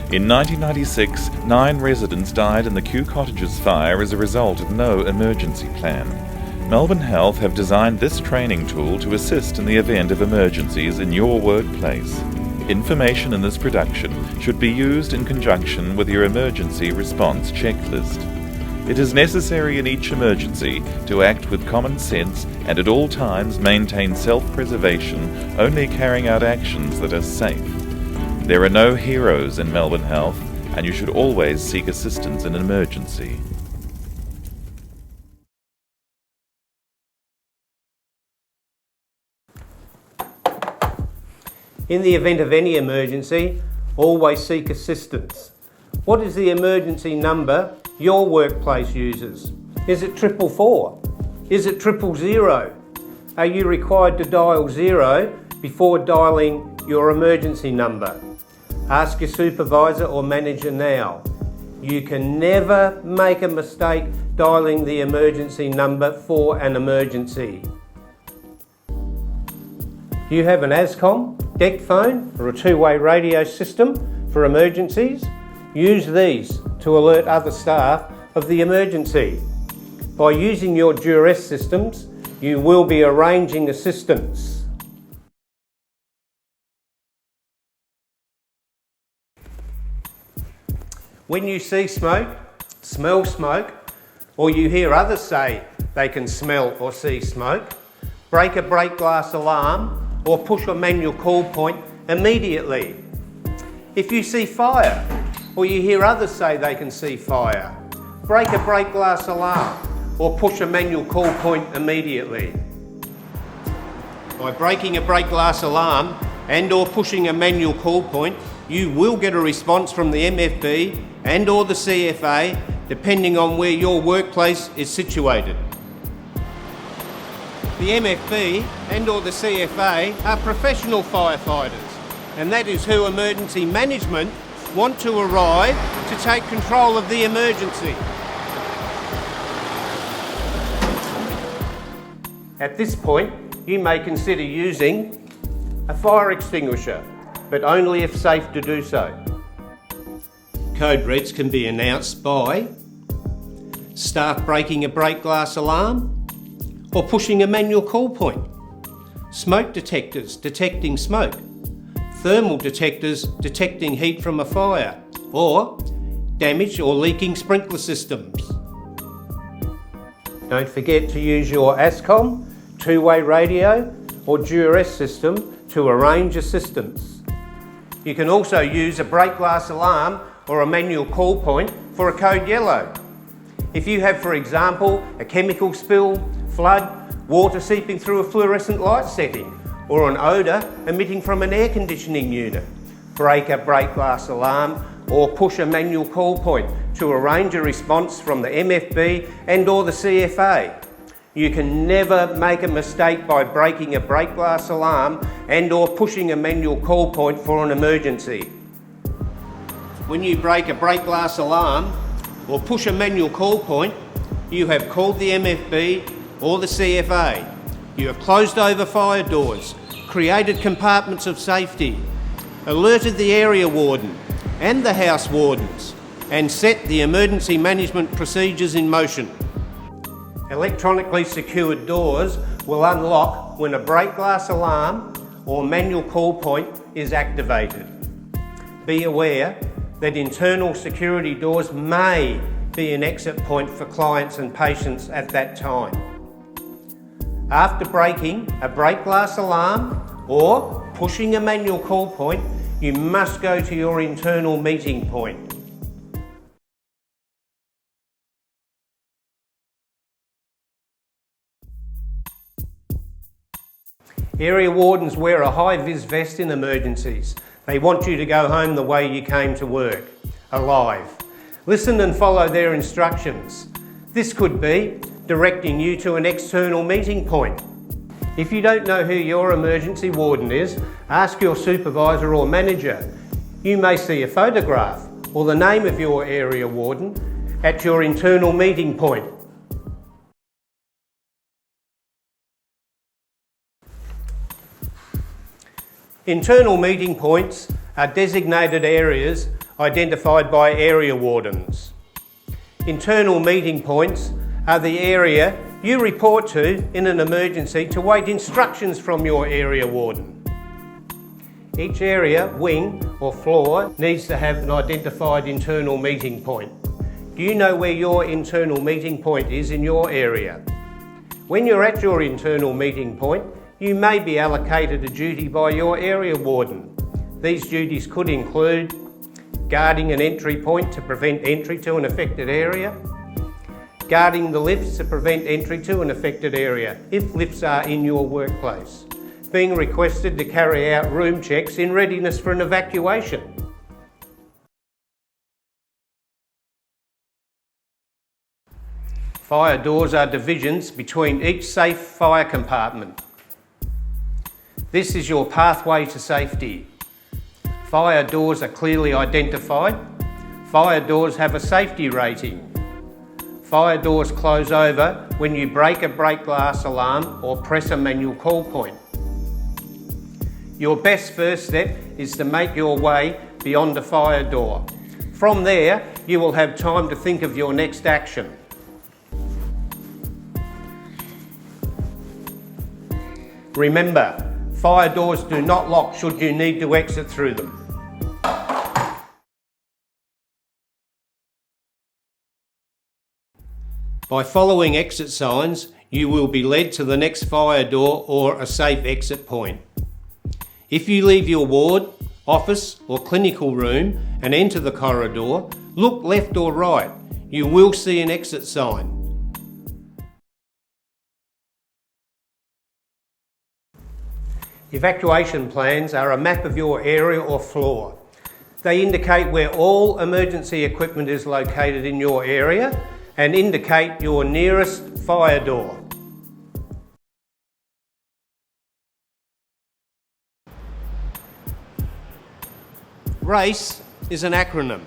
In 1996, 9 residents died in the Kew Cottages fire as a result of no emergency plan. Melbourne Health have designed this training tool to assist in the event of emergencies in your workplace. Information in this production should be used in conjunction with your emergency response checklist. It is necessary in each emergency to act with common sense and at all times maintain self-preservation, only carrying out actions that are safe. There are no heroes in Melbourne Health, and you should always seek assistance in an emergency. In the event of any emergency, always seek assistance. What is the emergency number your workplace uses? Is it 444? Is it 000? Are you required to dial 0 before dialing your emergency number? Ask your supervisor or manager now. You can never make a mistake dialing the emergency number for an emergency. Do you have an ASCOM, deck phone or a two-way radio system for emergencies? Use these to alert other staff of the emergency. By using your duress systems, you will be arranging assistance. When you see smoke, smell smoke, or you hear others say they can smell or see smoke, break a break glass alarm or push a manual call point immediately. If you see fire, or you hear others say they can see fire, break a break glass alarm or push a manual call point immediately. By breaking a break glass alarm and or pushing a manual call point, you will get a response from the MFB and or the CFA, depending on where your workplace is situated. The MFB and or the CFA are professional firefighters, and that is who emergency management want to arrive to take control of the emergency. At this point, you may consider using a fire extinguisher, but only if safe to do so. Code reds can be announced by staff breaking a break glass alarm or pushing a manual call point, smoke detectors detecting smoke, thermal detectors detecting heat from a fire, or damaged or leaking sprinkler systems. Don't forget to use your ASCOM, two-way radio or duress system to arrange assistance. You can also use a break glass alarm or a manual call point for a code yellow. If you have, for example, a chemical spill, flood, water seeping through a fluorescent light setting, or an odour emitting from an air conditioning unit, break a break glass alarm or push a manual call point to arrange a response from the MFB and or the CFA. You can never make a mistake by breaking a break glass alarm and or pushing a manual call point for an emergency. When you break a break glass alarm or push a manual call point, you have called the MFB or the CFA. You have closed over fire doors, created compartments of safety, alerted the area warden and the house wardens, and set the emergency management procedures in motion. Electronically secured doors will unlock when a break glass alarm or manual call point is activated. Be aware that internal security doors may be an exit point for clients and patients at that time. After breaking a break glass alarm or pushing a manual call point, you must go to your internal meeting point. Area wardens wear a high-vis vest in emergencies. They want you to go home the way you came to work, alive. Listen and follow their instructions. This could be directing you to an external meeting point. If you don't know who your emergency warden is, ask your supervisor or manager. You may see a photograph or the name of your area warden at your internal meeting point. Internal meeting points are designated areas identified by area wardens. Internal meeting points are the area you report to in an emergency to wait instructions from your area warden. Each area, wing or floor needs to have an identified internal meeting point. Do you know where your internal meeting point is in your area? When you're at your internal meeting point, you may be allocated a duty by your area warden. These duties could include guarding an entry point to prevent entry to an affected area, guarding the lifts to prevent entry to an affected area if lifts are in your workplace, being requested to carry out room checks in readiness for an evacuation. Fire doors are divisions between each safe fire compartment. This is your pathway to safety. Fire doors are clearly identified. Fire doors have a safety rating. Fire doors close over when you break a break glass alarm or press a manual call point. Your best first step is to make your way beyond a fire door. From there, you will have time to think of your next action. Remember, fire doors do not lock should you need to exit through them. By following exit signs, you will be led to the next fire door or a safe exit point. If you leave your ward, office or clinical room and enter the corridor, look left or right. You will see an exit sign. Evacuation plans are a map of your area or floor. They indicate where all emergency equipment is located in your area and indicate your nearest fire door. RACE is an acronym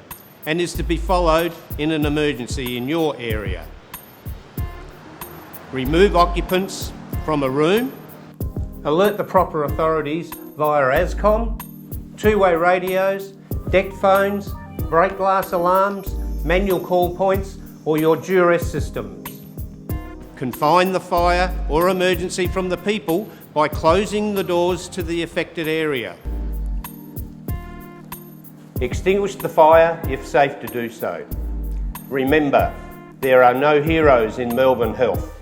and is to be followed in an emergency in your area. Remove occupants from a room. Alert the proper authorities via ASCOM, two-way radios, deck phones, break glass alarms, manual call points or your duress systems. Confine the fire or emergency from the people by closing the doors to the affected area. Extinguish the fire if safe to do so. Remember, there are no heroes in Melbourne Health.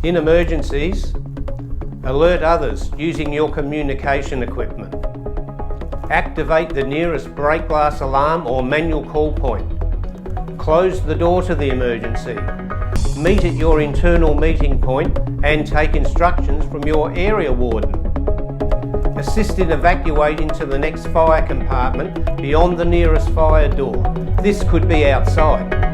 In emergencies, alert others using your communication equipment. Activate the nearest break glass alarm or manual call point. Close the door to the emergency. Meet at your internal meeting point and take instructions from your area warden. Assist in evacuating to the next fire compartment beyond the nearest fire door. This could be outside.